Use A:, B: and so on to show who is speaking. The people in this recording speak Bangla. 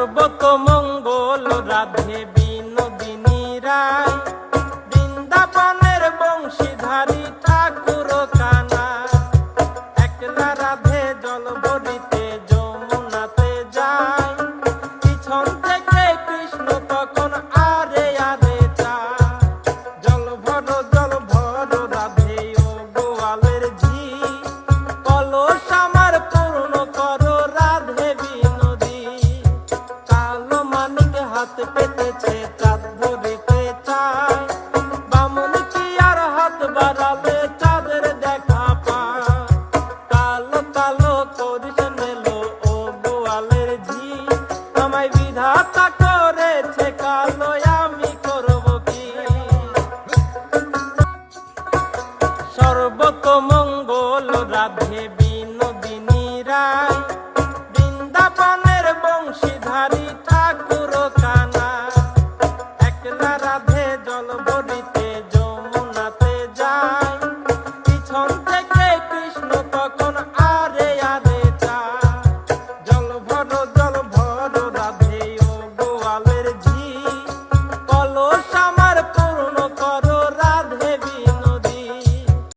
A: সর্বতমঙ্গল রাধে বিনোদিনী রায়, বৃন্দাবনের বংশীধারী ঠাকুর কানাই। একলা রাধে জল ভরিতে যমুনাতে যায়, পিছন থেকে কৃষ্ণ তখন আরে আরে চায়। জল ভর রাধে ও গোয়ালের ঝি, কলস আমার পূর্ণ করো রাধে বিনোদী। কালো মানিক হাত পেতেছে চাঁদ ধরিতে চায়, বামুন কি আর হাত বাড়ালে চাঁদের দেখা পায়। কালো কালো করিস মেলো ও গোয়ালের ঝি, আমায় বিধাতা করেছে কালো, আমি করব কি। সর্বতমঙ্গল রাধে বিনোদিনী রায়, বৃন্দাবনের বংশীধারী ঠাকুর কানাই। একলা রাধে জল ভরিতে